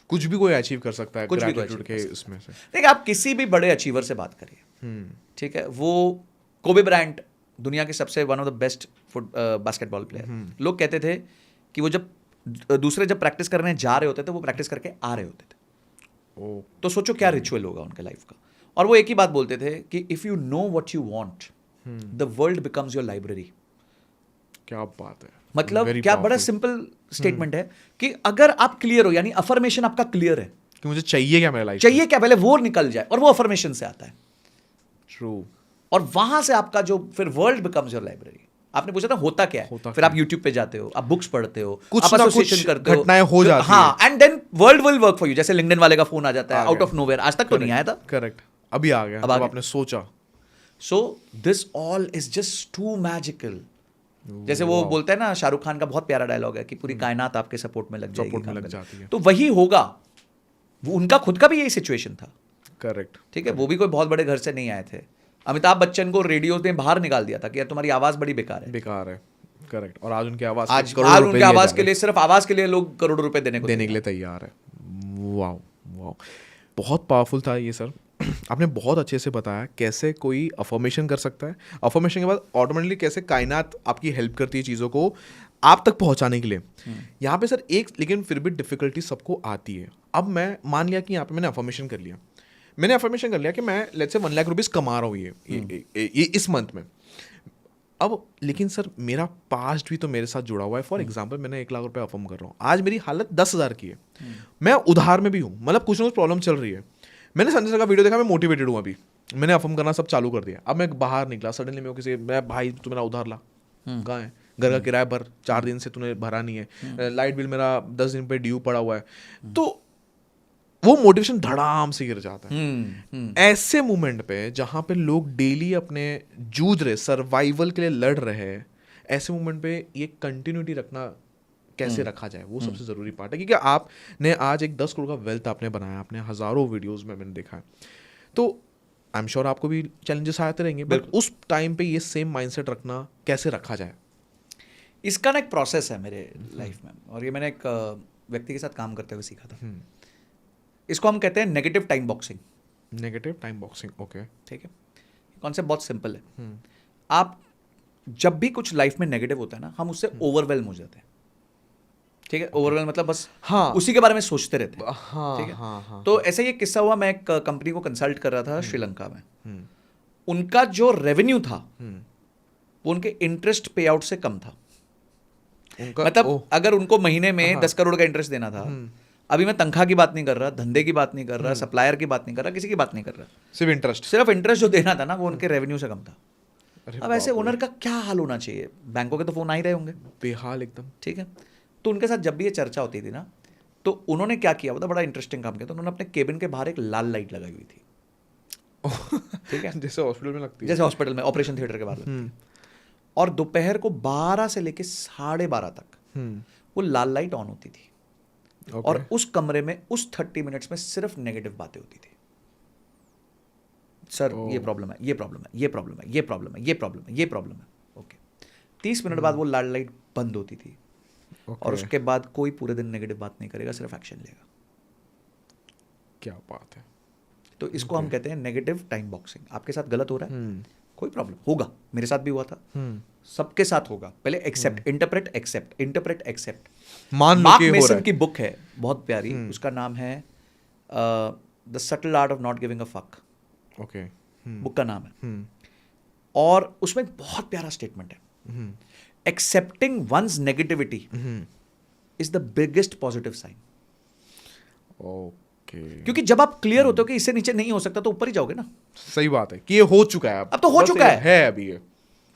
कुछ भी कोई अचीव कर सकता है कुछ भी कोई ग्रेटिट्यूड achieve के कर उसमें से। देखिए, आप किसी भी बड़े अचीवर से बात करिए, ठीक है, वो कोबे ब्रायंट दुनिया के सबसे one of the best basketball player, लोग कहते थे कि वो जब दूसरे जब प्रैक्टिस करने जा रहे होते थे वो प्रैक्टिस करके आ रहे होते थे। तो सोचो क्या रिचुअल होगा उनके लाइफ का। और वो एक ही बात बोलते थे कि if you know what you want, the world becomes your library. क्या बात है, मतलब Very क्या बड़ा powerful. सिंपल स्टेटमेंट है कि अगर आप क्लियर हो, यानी अफर्मेशन आपका क्लियर है, कि मुझे चाहिए क्या मेरे लाइफ चाहिए क्या, पहले वो निकल जाए, और वो अफर्मेशन से आता है। ट्रू। और वहां से आपका जो फिर वर्ल्ड बिकम्स योर लाइब्रेरी। आपने पूछा था होता क्या है, होता फिर क्या आप यूट्यूब पे जाते हो, आप बुक्स पढ़ते हो, कुछ आप ना एसोसिएशन कुछ करते हो, घटनाएं हो जाती हाँ, and then world will work for you. जैसे लिंक्डइन वाले का फोन आ जाता है आउट ऑफ नोवेयर, आज तक तो नहीं आया था। करेक्ट, अभी आ गया, अब आ जब गया। आपने सोचा। So this all is just too magical. जैसे वो बोलता है ना, शाहरुख खान का बहुत प्यारा डायलॉग है कि पूरी कायनात आपके सपोर्ट में लग जाएगी, सपोर्ट में काम लग करने। जाती है। तो वही होगा। वो उनका खुद का भी यही सिचुएशन था, करेक्ट। ठीक है, वो भी कोई बहुत बड़े घर से नहीं आए थे। अमिताभ बच्चन को रेडियो ने बाहर निकाल दिया था कि यार तुम्हारी आवाज बड़ी बेकार है। बेकार है, करेक्ट। और आज उनकी आवाज आज करोड़ों आज रुपए उनके लिए आवाज जा के रहे लिए, सिर्फ आवाज के लिए लोग करोड़ों रुपए देने हैं, को देने के लिए तैयार है। वाह वाह, बहुत पावरफुल था ये सर। आपने बहुत अच्छे से बताया कैसे कोई अफर्मेशन कर सकता है, अफर्मेशन के बाद ऑटोमेटिकली कैसे कायनात आपकी हेल्प करती है चीज़ों को आप तक पहुंचाने के लिए। यहाँ पे सर एक लेकिन फिर भी डिफिकल्टी सबको आती है। अब मैं मान लिया कि यहाँ पे मैंने अफर्मेशन कर लिया, मैंने अफर्मेशन कर लिया कि मैं लेट्स से 1 लाख रुपीज़ कमा रहा हूँ ये इस मंथ में। अब लेकिन सर मेरा पास्ट भी तो मेरे साथ जुड़ा हुआ है। फॉर एग्जांपल मैंने 1 लाख रुपए अफर्म कर रहा हूँ, आज मेरी हालत 10,000 की है, मैं उधार में भी हूँ, मतलब कुछ ना कुछ प्रॉब्लम चल रही है। मैंने संजय सर का वीडियो देखा, मैं मोटिवेटेड हूँ, अभी मैंने अफर्म करना सब चालू कर दिया। अब मैं बाहर निकला, सडनली मैं किसी, मैं भाई तू मेरा उधार ला, कहाँ है, घर का किराया भर, 4 दिन से तूने भरा नहीं है, लाइट बिल मेरा 10 दिन पे ड्यू पड़ा हुआ है। तो वो मोटिवेशन धड़ाम से गिर जाता है। ऐसे मोमेंट पे जहां पे लोग डेली अपने जूझ रहे, सर्वाइवल के लिए लड़ रहे हैं, ऐसे मोमेंट पे ये कंटिन्यूटी रखना कैसे रखा जाए, वो सबसे जरूरी पार्ट है। क्योंकि आपने आज एक 10 करोड़ का वेल्थ आपने बनाया, आपने हजारों वीडियोस में मैंने देखा है, तो आई एम श्योर आपको भी चैलेंजेस आते रहेंगे, बट उस टाइम पे ये सेम माइंडसेट रखना कैसे रखा जाए? इसका ना एक प्रोसेस है मेरे लाइफ में, और ये मैंने एक व्यक्ति के साथ काम करते हुए सीखा था। इसको हम कहते हैं negative time boxing. Negative time boxing, okay, ठीक है, कॉन्सेप्ट बहुत सिंपल है। आप जब भी कुछ लाइफ में नेगेटिव होता है ना, हम उससे ओवरवेल्म हो जाते हैं। ठीक है, ओवरवेल्म मतलब बस हाँ, उसी के बारे में सोचते रहते हैं। हाँ, ठीक है, हाँ, हाँ, तो ऐसे ही एक किस्सा हुआ, मैं एक कंपनी को कंसल्ट कर रहा था श्रीलंका में। उनका जो रेवेन्यू था वो उनके इंटरेस्ट पे आउट से कम था। मतलब अगर उनको महीने में 10 करोड़ का इंटरेस्ट देना था, अभी मैं तनख्वाह की बात नहीं कर रहा, धंधे की बात नहीं कर रहा, सप्लायर की बात नहीं कर रहा, किसी की बात नहीं कर रहा, सिर्फ इंटरेस्ट जो देना था ना वो उनके रेवेन्यू से कम था। अब ऐसे ओनर का क्या हाल होना चाहिए? बैंकों के तो फोन आ ही रहे होंगे, बेहाल एकदम। ठीक है, तो उनके साथ जब भी ये चर्चा होती थी ना, तो उन्होंने क्या किया, वो तो बड़ा इंटरेस्टिंग काम किया। तो उन्होंने अपने केबिन के बाहर एक लाल लाइट लगाई हुई थी। ठीक है, जैसे हॉस्पिटल में लगती है, जैसे हॉस्पिटल में ऑपरेशन थिएटर के बाहर लगती है। और दोपहर को 12 से लेके 12:30 तक वो लाल लाइट ऑन होती थी। और उस कमरे में उस 30 मिनट्स में सिर्फ नेगेटिव बातें होती थी। सर ये प्रॉब्लम है, ये प्रॉब्लम है, ये प्रॉब्लम है, ये प्रॉब्लम है, ये प्रॉब्लम है, ये प्रॉब्लम है। ओके, 30 मिनट बाद वो लाल लाइट बंद होती थी। और उसके बाद कोई पूरे दिन नेगेटिव बात नहीं करेगा, सिर्फ एक्शन लेगा। क्या बात है। तो इसको हम कहते हैं नेगेटिव टाइम बॉक्सिंग। आपके साथ गलत हो रहा है, कोई प्रॉब्लम, होगा, मेरे साथ भी हुआ था, सबके साथ होगा। पहले accept, interpret, accept, interpret, accept. Mark Manson की बुक है बहुत प्यारी, उसका नाम है the subtle art of not giving a fuck. Okay, book का नाम है। और उसमें एक बहुत प्यारा स्टेटमेंट है, accepting one's negativity is the biggest positive sign. Okay, क्योंकि जब आप क्लियर होते हो कि इससे नीचे नहीं हो सकता, तो ऊपर ही जाओगे ना। सही बात है कि ये हो चुका है, अब तो हो चुका है अभी ये।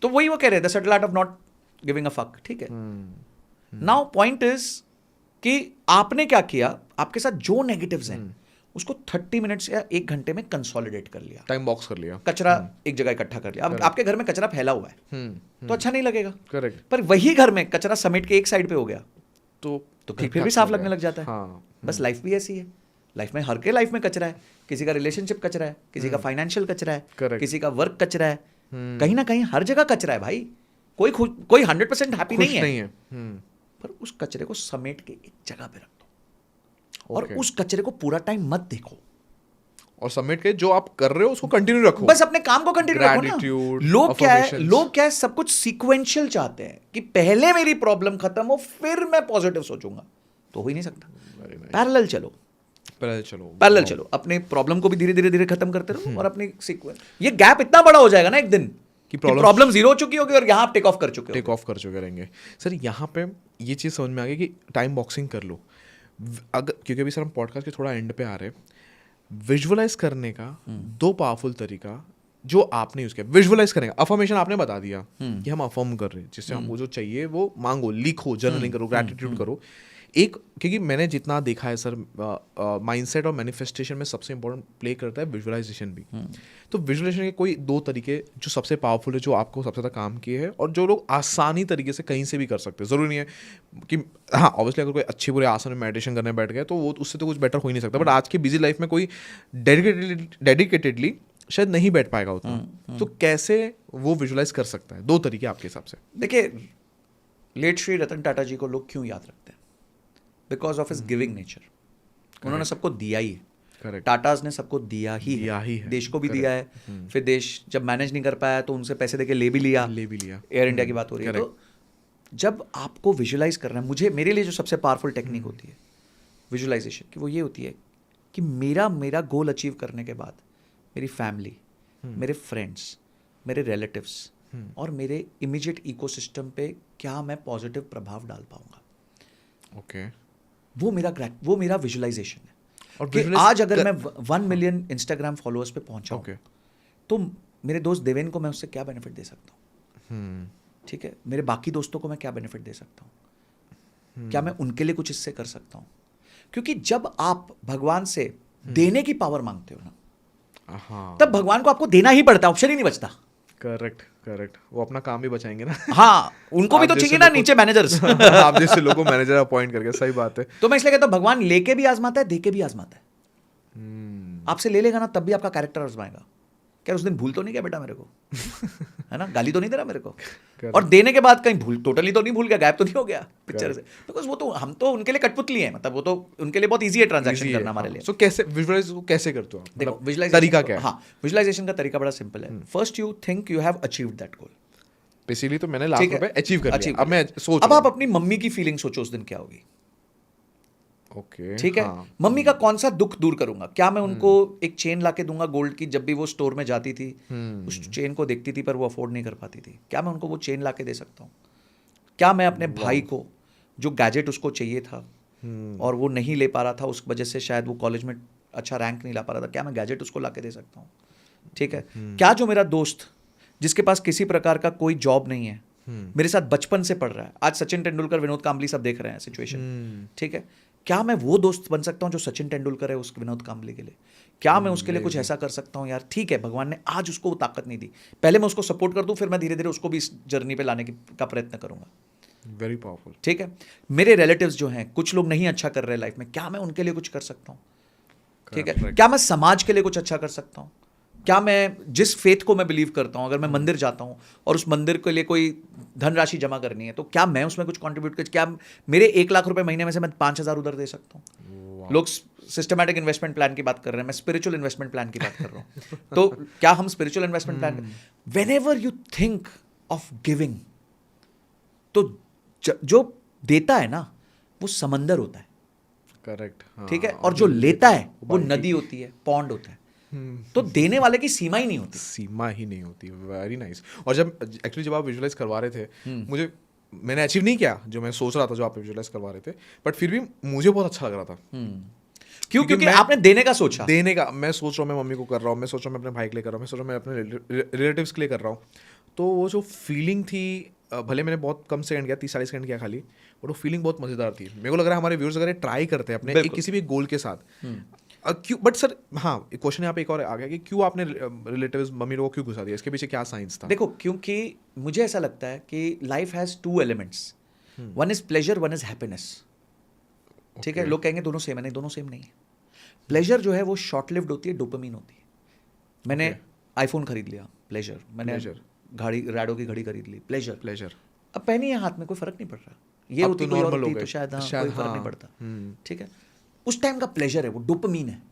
तो वही वो कह रहे हैं, the subtle art of not giving a fuck. ठीक है, नाउ पॉइंट इज कि आपने क्या किया, आपके साथ जो नेगेटिव्स हैं उसको 30 मिनट्स या 1 घंटे में कंसोलिडेट कर लिया, टाइम बॉक्स कर लिया, कचरा एक जगह इकट्ठा कर लिया। अब आपके घर में कचरा फैला हुआ है तो अच्छा नहीं लगेगा, करेक्ट, पर वही घर में कचरा समेट के एक साइड पे हो गया तो फिर भी साफ लगने लग जाता है। हाँ, बस लाइफ भी ऐसी है, लाइफ में हर के लाइफ में कचरा है। किसी का रिलेशनशिप कचरा है, किसी का फाइनेंशियल कचरा है, किसी का वर्क कचरा है, कहीं ना कहीं हर जगह कचरा है भाई। कोई 100% हैप्पी नहीं है, पर उस कचरे को समेट के एक जगह पे रख दो। और Okay. उस कचरे को पूरा टाइम मत देखो, और सबमिट के जो आप कर रहे हो उसको कंटिन्यू रखो। बस अपने काम को कंटिन्यू रखो ना। Gratitude, लोग क्या है, affirmations. लोग क्या है, सब कुछ सीक्वेंशियल चाहते हैं कि पहले मेरी प्रॉब्लम खत्म हो फिर मैं पॉजिटिव सोचूंगा, तो हो ही नहीं सकता। Very nice. पैरेलल चलो, पैरेलल चलो। अपने प्रॉब्लम को भी धीरे धीरे धीरे खत्म करते रहो और अपनी सीक्वेंस, ये गैप इतना बड़ा हो जाएगा ना एक दिन कि प्रॉब्लम जीरो हो चुकी होगी और यहाँ आप टेक ऑफ कर चुके टेक ऑफ कर चुके रहेंगे। सर यहाँ पे ये चीज़ समझ में आ गई कि टाइम बॉक्सिंग कर लो। अगर क्योंकि अभी सर हम पॉडकास्ट के थोड़ा एंड पे आ रहे हैं, विजुअलाइज करने का दो पावरफुल तरीका जो आपने यूज किया। विजुअलाइज करने का, अफर्मेशन आपने बता दिया कि हम अफर्म कर रहे हैं, जिससे हमको जो चाहिए वो मांगो, लिखो, जर्नलिंग करो, ग्रैटिट्यूड करो। एक, क्योंकि मैंने जितना देखा है सर, माइंडसेट और मैनिफेस्टेशन में सबसे इंपॉर्टेंट प्ले करता है विजुअलाइजेशन भी। तो विजुअलाइजेशन के कोई दो तरीके जो सबसे पावरफुल है, जो आपको सबसे ज़्यादा काम किए हैं और जो लोग आसानी तरीके से कहीं से भी कर सकते हैं। ज़रूरी नहीं है कि हाँ, ऑब्वियसली अगर कोई अच्छे बुरे आसन में मेडिटेशन करने बैठ गए तो वो उससे तो कुछ बेटर हो ही नहीं सकता, बट आज की बिजी लाइफ में कोई डेडिकेटेडली शायद नहीं बैठ पाएगा उतना। तो कैसे वो विजुअलाइज कर सकता है? दो तरीके आपके हिसाब से। देखिए, लेट श्री रतन टाटा जी को लोग क्यों याद रखते हैं? Because of his giving nature. उन्होंने सबको दिया ही है। करेक्ट। टाटाज ने सबको दिया ही है। देश को भी दिया है। फिर देश जब मैनेज नहीं कर पाया तो उनसे पैसे देके ले भी लिया। एयर इंडिया की बात हो रही है। तो जब आपको विजुअलाइज करना है, मेरे लिए जो सबसे पावरफुल टेक्निक होती है विजुअलाइजेशन की, वो ये होती है कि मेरा गोल अचीव करने के बाद मेरी फैमिली, मेरे फ्रेंड्स, मेरे रिलेटिव्स और मेरे इमीडिएट इकोसिस्टम पे क्या मैं पॉजिटिव प्रभाव डाल पाऊंगा। ओके। वो मेरा विजुअलाइजेशन है। और कि आज अगर मैं 1 मिलियन इंस्टाग्राम फॉलोअर्स पे पहुंचा हूं, तो मेरे दोस्त देवेन को मैं उससे क्या बेनिफिट दे सकता हूँ? ठीक है, मेरे बाकी दोस्तों को मैं क्या बेनिफिट दे सकता हूँ? क्या मैं उनके लिए कुछ इससे कर सकता हूँ? क्योंकि जब आप भगवान से देने की पावर मांगते हो ना, तब भगवान को आपको देना ही पड़ता है, ऑप्शन ही नहीं बचता। करेक्ट। वो अपना काम भी बचाएंगे ना। हाँ, उनको भी तो चाहिए ना नीचे मैनेजर्स। आप जैसे लोगों को मैनेजर अपॉइंट करके। सही बात है। तो मैं इसलिए कहता हूँ, भगवान लेके भी आजमाता है, देके भी आजमाता है। आपसे ले लेगा ना, तब भी आपका कैरेक्टर आजमाएगा। क्या उस दिन भूल तो नहीं गया बेटा मेरे को? है ना, गाली तो नहीं दे रहा मेरे को? और देने के बाद कहीं भूल टोटली तो नहीं भूल गया, गायब तो नहीं हो गया पिक्चर से? बिकॉज वो तो हम तो उनके लिए कठपुतली हैं, मतलब वो तो उनके लिए बहुत ईजी है ट्रांजैक्शन करना हमारे लिए। सो कैसे विजुअलाइज कैसे करते हो आप? देखो, विजुअलाइजेशन तरीका क्या है? हाँ, विजुअलाइजेशन का तरीका बड़ा सिंपल है। First you think you have achieved that goal. Basically तो मैंने लाख रुपए अचीव कर लिया, अब मैं सोच, अब आप अपनी मम्मी की फीलिंग सोचो उस दिन क्या होगी। ओके, ठीक है, मम्मी का कौन सा दुख दूर करूंगा? क्या मैं उनको एक चेन लाके दूंगा गोल्ड की? जब भी वो स्टोर में जाती थी उस चेन को देखती थी पर वो अफोर्ड नहीं कर पाती थी, क्या मैं उनको वो चेन लाके दे सकता हूँ? क्या मैं अपने भाई को जो गैजेट उसको चाहिए था और वो नहीं ले पा रहा था, उस वजह से शायद वो कॉलेज में अच्छा रैंक नहीं ला पा रहा था, क्या मैं गैजेट उसको लाके दे सकता हूँ? ठीक है, क्या जो मेरा दोस्त जिसके पास किसी प्रकार का कोई जॉब नहीं है, मेरे साथ बचपन से पढ़ रहा है, आज सचिन तेंदुलकर, विनोद कांबली सब देख रहे हैं सिचुएशन, ठीक है, क्या मैं वो दोस्त बन सकता हूँ जो सचिन तेंदुलकर है उस विनोद कांबली के लिए? क्या मैं उसके लिए कुछ ऐसा कर सकता हूँ? यार ठीक है, भगवान ने आज उसको वो ताकत नहीं दी, पहले मैं उसको सपोर्ट कर दूँ, फिर मैं धीरे धीरे उसको भी इस जर्नी पे लाने का प्रयत्न करूंगा। Very powerful. ठीक है, मेरे रिलेटिव्स जो हैं, कुछ लोग नहीं अच्छा कर रहे लाइफ में, क्या मैं उनके लिए कुछ कर सकता हूँ? ठीक है, क्या मैं समाज के लिए कुछ अच्छा कर सकता हूँ? क्या मैं जिस फेथ को मैं बिलीव करता हूँ, अगर मैं मंदिर जाता हूँ और उस मंदिर के लिए कोई धनराशि जमा करनी है, तो क्या मैं उसमें कुछ कंट्रीब्यूट कर, क्या मेरे 1 लाख रुपए महीने में से मैं 5,000 उधर दे सकता हूँ? लोग सिस्टमैटिक इन्वेस्टमेंट प्लान की बात कर रहे हैं, मैं स्पिरिचुअल इन्वेस्टमेंट प्लान की बात कर रहा हूँ। तो क्या हम spiritual investment plan, whenever you think of giving, तो जो देता है ना वो समंदर होता है। करेक्ट। ठीक है, और जो लेता है वो नदी होती है, पॉन्ड होता है। तो देने वाले की सीमा ही नहीं होती, सीमा ही नहीं होती। Very nice. और जब आप विजुअलाइज करवा रहे थे, मैंने अचीव नहीं किया जो मैं सोच रहा था, जो आप विजुअलाइज करवा रहे थे, बट फिर भी मुझे बहुत अच्छा लग रहा था। क्योंकि आपने देने का सोचा। देने का मैं सोच रहा हूँ, मैं मम्मी को कर रहा हूँ, मैं सोच रहा हूँ मैं अपने भाई के लिए कर रहा हूँ, मैं सोच रहा हूँ मैं अपने रिलेटिव्स के लिए कर रहा हूँ। तो वो जो फीलिंग थी, भले मैंने बहुत कम सेकंड किया, 30-40 सेकंड किया खाली, बट वो फीलिंग बहुत मज़ेदार थी। मेरे को लग रहा है हमारे व्यूअर्स अगर ट्राई करते हैं अपने किसी भी गोल के साथ, क्यों, बट सर हाँ, क्वेश्चन यहाँ पे एक और आ गया कि क्यों आपने रिलेटिव्स मम्मी लोगों को क्यों घुसा दिया? इसके पीछे क्या साइंस था? देखो, क्योंकि मुझे ऐसा लगता है कि life has 2 elements, one is pleasure, one is happiness. ठीक है, लोग कहेंगे दोनों सेम है, नहीं, दोनों सेम नहीं है। प्लेजर जो है वो शॉर्ट लिव्ड होती है, डोपामिन होती है। मैंने आईफोन खरीद लिया, प्लेजर। मैंने घड़ी, रैडो की घड़ी खरीद ली, प्लेजर। अब पहनी है हाथ में, कोई फर्क नहीं पड़ रहा। ये होती कोई और होती तो शायद कोई फर्क नहीं पड़ता। ठीक है, उस टाइम का प्लेजर है, वो डोपामीन है,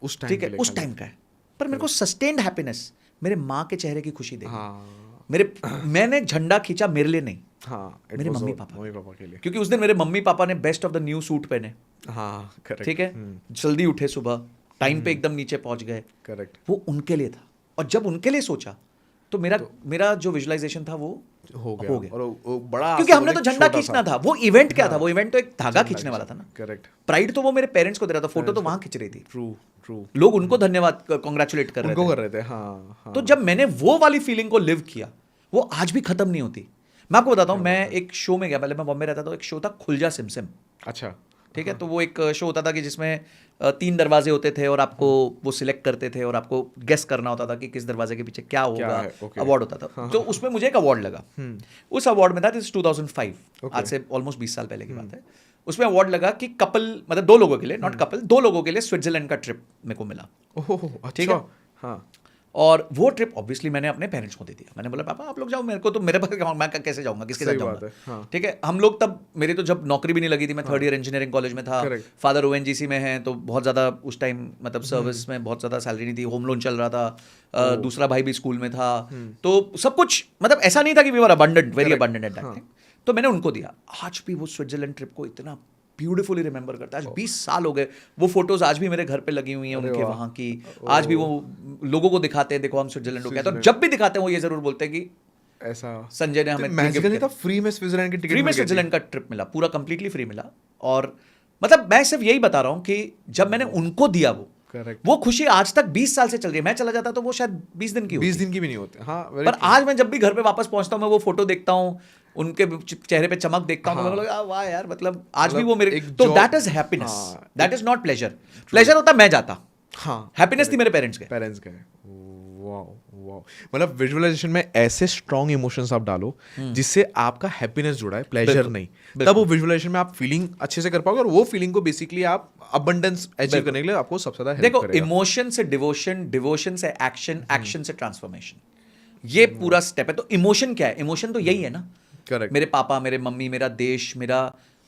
उस टाइम ठीक है, उस टाइम का है। पर मेरे को सस्टेन्ड हैप्पीनेस मेरे माँ के चेहरे की खुशी देखी। हाँ मैंने झंडा खींचा मेरे लिए नहीं, हाँ, it मेरे was mummy a- papa mummy papa के लिए। क्योंकि उस दिन मेरे मम्मी पापा ने best of the new suit पहने, हाँ करेक्ट, ठीक है, जल्दी उठे सुबह, टाइम पे एकदम नीचे पहुंच गए, करेक्ट, वो उनके लिए था। और जब उनके लिए सोचा तो मेरा जो विजुअलाइजेशन था वो हो गया, हो गया। और वो बड़ा, क्योंकि हमने तो झंडा खींचना था, वो इवेंट क्या था, वो इवेंट तो एक धागा खींचने वाला था ना। करेक्ट, प्राइड तो वो मेरे पेरेंट्स को दे रहा था, फोटो तो वहां खींच रही थी, ट्रू ट्रू, लोग उनको धन्यवाद कॉन्ग्रेचुलेट कर रहे उनको थे। कर रहे थे, हाँ हाँ, तो जब मैंने वो वाली फीलिंग को लिव किया, वो आज भी खत्म नहीं होती। मैं आपको बताता हूँ, मैं एक शो में गया, पहले मैं बॉम्बे रहता था, एक शो था खुल जा सिमसिम, अच्छा, ठीक है। तो वो एक शो होता था कि जिसमें 3 दरवाजे होते थे और आपको वो सिलेक्ट करते थे और आपको गेस करना होता था कि किस दरवाजे के पीछे क्या होगा, है, okay. अवार्ड होता था। तो उसमें मुझे एक अवार्ड लगा, उस अवार्ड में था, दिस 2005, आज से ऑलमोस्ट 20 साल पहले की बात है। उसमें अवार्ड लगा कि कपल, मतलब 2 लोगों के लिए, नॉट कपल, 2 लोगों के लिए स्विट्जरलैंड का ट्रिप मेरे को मिला, ओह ठीक है। अच्छा, हाँ, और वो ट्रिप ऑब्वियसली मैंने अपने पेरेंट्स को दे दिया। मैंने बोला पापा आप लोग जाओ, मेरे को तो, मेरे पास मैं कैसे जाऊंगा, किसके साथ सही बात जाऊंगा, है, हाँ। ठीक है। हम लोग तब, मेरी तो जब नौकरी भी नहीं लगी थी, मैं 3rd ईयर इंजीनियरिंग कॉलेज में था, Correct. फादर ONGC में हैं, तो बहुत ज़्यादा उस टाइम मतलब सर्विस में बहुत ज़्यादा सैलरी नहीं थी, होम लोन चल रहा था, दूसरा भाई भी स्कूल में था, तो सब कुछ मतलब ऐसा नहीं था कि we were abundant, very abundant at that time. तो मैंने उनको दिया। आज भी वो स्विट्जरलैंड ट्रिप को इतना ब्यूटीफुली रिमेंबर करता है। आज 20 साल हो गए, वो फोटोज आज भी मेरे घर पे लगी हुई हैं उनके वहाँ की। आज भी वो लोगों को दिखाते हैं, देखो हम स्विट्जरलैंड हो गया। तो जब भी दिखाते हैं वो ये जरूर बोलते हैं कि ऐसा संजय ने हमें मैजिकली था, फ्री में स्विट्जरलैंड की टिकट फ्री में स्विट्जरलैंड का ट्रिप मिला, पूरा कंप्लीटली फ्री मिला। और मतलब मैं सिर्फ यही बता रहा हूँ कि जब मैंने उनको दिया करेक्ट, वो खुशी आज तक 20 साल से चल रही है। मैं चला जाता तो वो शायद 20 दिन की 20 होती, दिन की भी नहीं होते, हाँ, पर आज मैं जब भी घर पे वापस पहुंचता हूँ, मैं वो फोटो देखता हूँ, उनके चेहरे पे चमक देखता हूँ, तो मेरे को लगा वाह यार, मतलब आज भी वो मेरे, तो that is happiness, that is not pleasure. Pleasure होता मैं जाता, हाँ, हैप्पीनेस थी मेरे पेरेंट्स के। पेरेंट्स का है, वाओ वाओ, मतलब विजुअलाइजेशन में ऐसे स्ट्रॉन्ग इमोशंस आप डालो जिससे आपका हैप्पीनेस जुड़ा है, प्लेजर नहीं, तब वो विजुअलाइजेशन में आप फीलिंग अच्छे से कर पाओगे, और वो फीलिंग को बेसिकली आप अबंडेंस अचीव करने के लिए आपको सबसे ज्यादा हेल्प देखो, करेगा। इमोशन से डिवोशन, डिवोशन से एक्शन, एक्शन से ट्रांसफॉर्मेशन, ये पूरा स्टेप है। तो इमोशन क्या है? इमोशन तो यही है ना, करेक्ट, मेरे पापा, मेरे मम्मी, मेरा देश, मेरा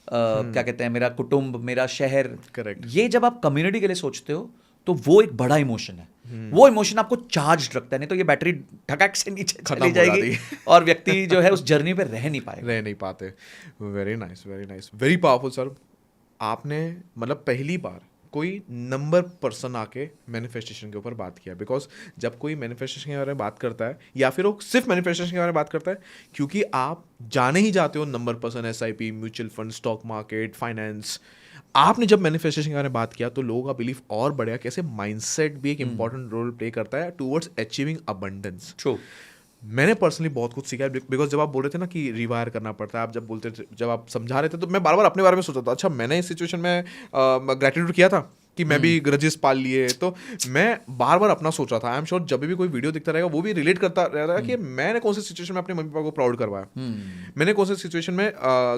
क्या कहते हैं, मेरा कुटुंब, मेरा शहर, करेक्ट, ये जब आप कम्युनिटी के लिए सोचते हो तो वो एक बड़ा इमोशन है। वो इमोशन आपको चार्ज रखता है, नहीं तो ये बैटरी ठकाक से नीचे चली जाएगी और व्यक्ति जो है उस जर्नी पे रह नहीं पाएगा, रह नहीं पाते। Very nice, very nice, very powerful sir. आपने मतलब पहली बार कोई नंबर पर्सन आके मैनिफेस्टेशन के ऊपर बात किया, बिकॉज जब कोई मैनिफेस्टेशन के बारे में बात करता है या फिर वो सिर्फ मैनिफेस्टेशन के बारे में बात करता है, क्योंकि आप जाने ही जाते हो number person, SIP, mutual fund, stock market, finance. आपने जब मैनिफेस्टेशन के बारे में बात किया तो लोगों का बिलीफ और बढ़िया, कैसे माइंडसेट भी एक इंपॉर्टेंट रोल प्ले करता है टूवर्ड्स अचीविंग अबंडेंस। ट्रू। मैंने पर्सनली बहुत कुछ सीखा है, बिकॉज जब आप बोल रहे थे ना कि रिवायर करना पड़ता है, आप जब बोलते थे, जब आप समझा रहे थे, तो मैं बार बार अपने बारे में सोचा था, अच्छा मैंने इस सिचुएशन में ग्रेटिट्यूड किया था कि मैं भी ग्रजेस पाल लिए, तो मैं बार बार अपना सोच रहा था। आई एम श्योर जब भी कोई वीडियो दिखता रहेगा वो भी रिलेट करता रहेगा कि मैंने कौन सी सिचुएशन में अपने मम्मी पापा को प्राउड करवाया, मैंने कौन सी सिचुएशन में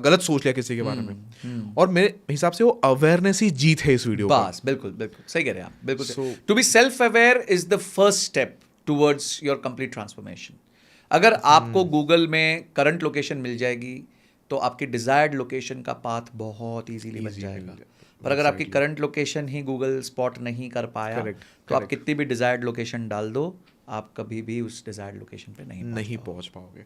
गलत सोच लिया किसी के बारे में, और मेरे हिसाब से वो अवेयरनेस ही जीत है इस वीडियो का। बस बिल्कुल बिल्कुल सही कह रहे हैं आप, बिल्कुल। To be self aware is the first step towards your complete transformation. अगर आपको गूगल में करंट लोकेशन मिल जाएगी तो आपकी डिजायर्ड लोकेशन का पाथ बहुत इजीली बन जाएगा। पर अगर आपकी करंट लोकेशन ही गूगल स्पॉट नहीं कर पाया, तो आप कितनी भी डिजायर्ड लोकेशन डाल दो, आप कभी भी उस डिजायर्ड लोकेशन पे नहीं पहुंच पाओगे।